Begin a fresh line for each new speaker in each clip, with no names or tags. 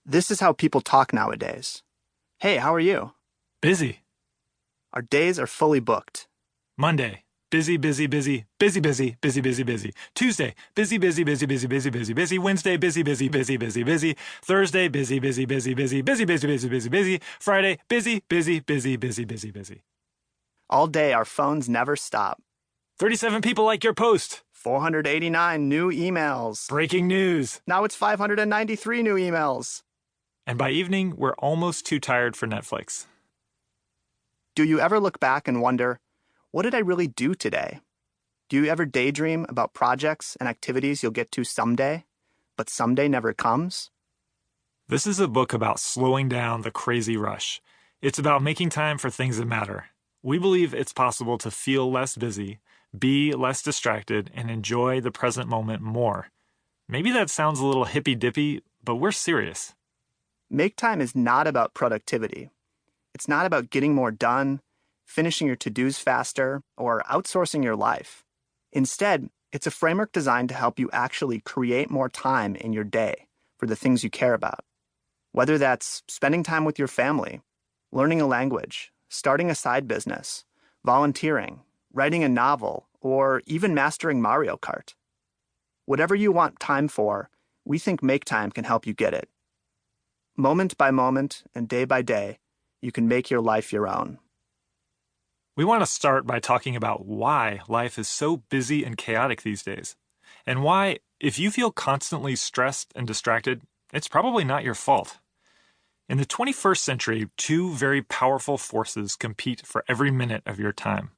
This is how people talk nowadays. Hey, how are you?
Busy.
Our days are fully booked.
Monday. Busy, busy, busy, busy, busy, busy, busy, busy. Tuesday. Busy, busy, busy, busy, busy, busy, busy. Wednesday. Busy, busy, busy, busy, busy. Thursday. Busy, busy, busy, busy, busy, busy, busy, busy, busy. Friday. Busy, busy, busy, busy, busy, busy.
All day, our phones never stop.
37 people like your post.
489 new emails.
Breaking news.
Now it's 593 new emails.
And by evening, we're almost too tired for Netflix.
Do you ever look back and wonder, what did I really do today? Do you ever daydream about projects and activities you'll get to someday, but someday never comes?
This is a book about slowing down the crazy rush. It's about making time for things that matter. We believe it's possible to feel less busy, be less distracted, and enjoy the present moment more. Maybe that sounds a little hippy-dippy, but we're serious.
Make time is not about productivity. It's not about getting more done, finishing your to-dos faster, or outsourcing your life. Instead, it's a framework designed to help you actually create more time in your day for the things you care about. Whether that's spending time with your family, learning a language, starting a side business, volunteering, writing a novel, or even mastering Mario Kart. Whatever you want time for, we think Make Time can help you get it. Moment by moment and day by day, you can make your life your own.
We want to start by talking about why life is so busy and chaotic these days, and why, if you feel constantly stressed and distracted, it's probably not your fault. In the 21st century, two very powerful forces compete for every minute of your time.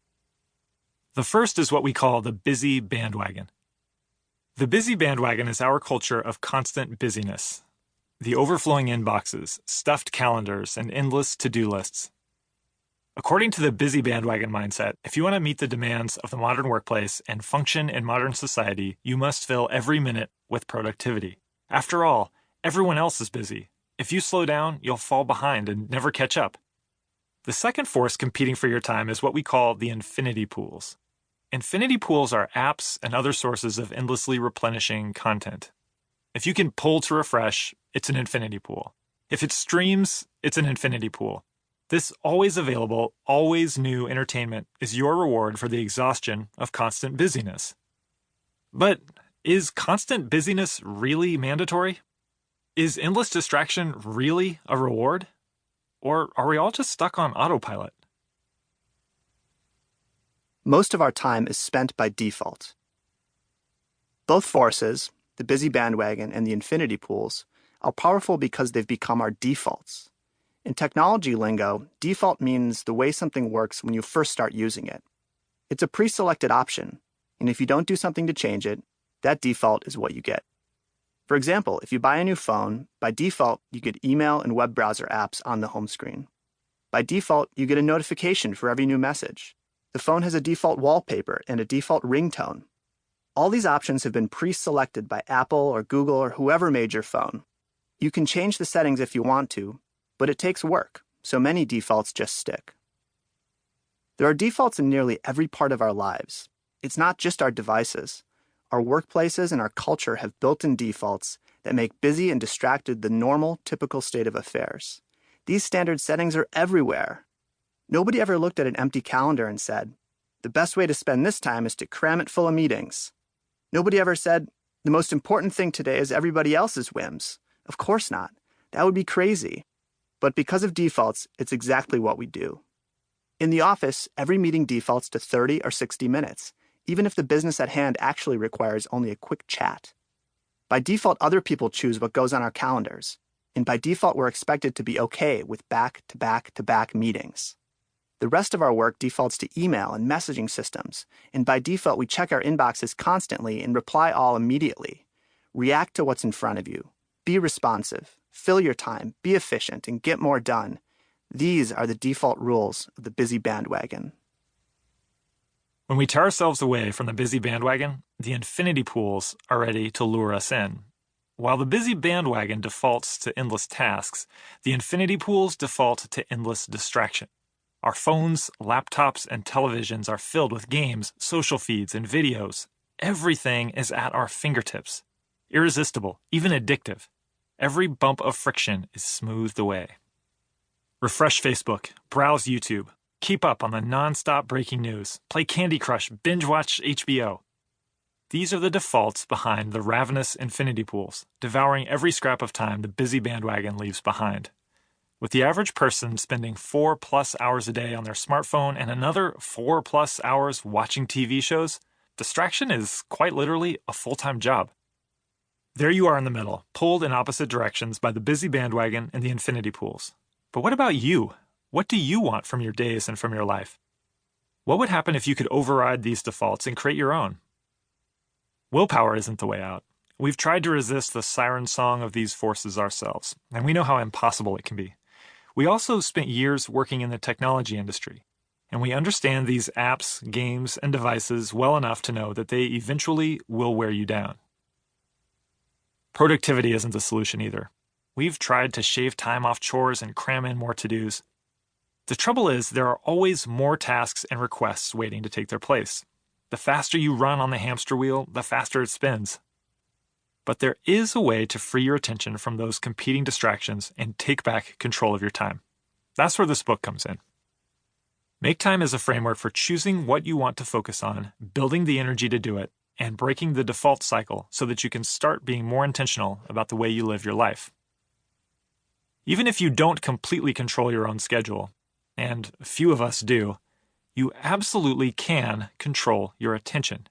The first is what we call the busy bandwagon. The busy bandwagon is our culture of constant busyness. The overflowing inboxes, stuffed calendars, and endless to-do lists. According to the busy bandwagon mindset, if you want to meet the demands of the modern workplace and function in modern society, you must fill every minute with productivity. After all, everyone else is busy. If you slow down, you'll fall behind and never catch up. The second force competing for your time is what we call the infinity pools. Infinity pools are apps and other sources of endlessly replenishing content. If you can pull to refresh, it's an infinity pool. If it streams, it's an infinity pool. This always available, always new entertainment is your reward for the exhaustion of constant busyness. But is constant busyness really mandatory? Is endless distraction really a reward? Or are we all just stuck on autopilot?
Most of our time is spent by default. Both forces, the busy bandwagon and the infinity pools, are powerful because they've become our defaults. In technology lingo, default means the way something works when you first start using it. It's a pre-selected option, and if you don't do something to change it, that default is what you get. For example, if you buy a new phone, by default, you get email and web browser apps on the home screen. By default, you get a notification for every new message. The phone has a default wallpaper and a default ringtone. All these options have been pre-selected by Apple or Google or whoever made your phone. You can change the settings if you want to, but it takes work, so many defaults just stick. There are defaults in nearly every part of our lives. It's not just our devices. Our workplaces and our culture have built-in defaults that make busy and distracted the normal, typical state of affairs. These standard settings are everywhere. Nobody ever looked at an empty calendar and said, the best way to spend this time is to cram it full of meetings. Nobody ever said, the most important thing today is everybody else's whims. Of course not. That would be crazy. But because of defaults, it's exactly what we do. In the office, every meeting defaults to 30 or 60 minutes, even if the business at hand actually requires only a quick chat. By default, other people choose what goes on our calendars, and by default, we're expected to be okay with back-to-back-to-back meetings. The rest of our work defaults to email and messaging systems, and by default, we check our inboxes constantly and reply all immediately. React to what's in front of you. Be responsive. Fill your time, be efficient, and get more done. These are the default rules of the busy bandwagon.
When we tear ourselves away from the busy bandwagon, the infinity pools are ready to lure us in. While the busy bandwagon defaults to endless tasks, the infinity pools default to endless distraction. Our phones, laptops, and televisions are filled with games, social feeds, and videos. Everything is at our fingertips. Irresistible, even addictive. every bump of friction is smoothed away. Refresh Facebook, browse YouTube, keep up on the non-stop breaking news, play Candy Crush, binge-watch HBO. These are the defaults behind the ravenous infinity pools, devouring every scrap of time the busy bandwagon leaves behind. With the average person spending 4+ hours a day on their smartphone and another 4+ hours watching TV shows, distraction is quite literally a full-time job. There you are in the middle, pulled in opposite directions by the busy bandwagon and the infinity pools. But what about you? What do you want from your days and from your life? What would happen if you could override these defaults and create your own? Willpower isn't the way out. We've tried to resist the siren song of these forces ourselves, and we know how impossible it can be. We also spent years working in the technology industry, and we understand these apps, games, and devices well enough to know that they eventually will wear you down. Productivity isn't the solution either. We've tried to shave time off chores and cram in more to-dos. The trouble is there are always more tasks and requests waiting to take their place. The faster you run on the hamster wheel, the faster it spins. But there is a way to free your attention from those competing distractions and take back control of your time. That's where this book comes in. Make Time is a framework for choosing what you want to focus on, building the energy to do it, and breaking the default cycle so that you can start being more intentional about the way you live your life. Even if you don't completely control your own schedule, and few of us do, you absolutely can control your attention.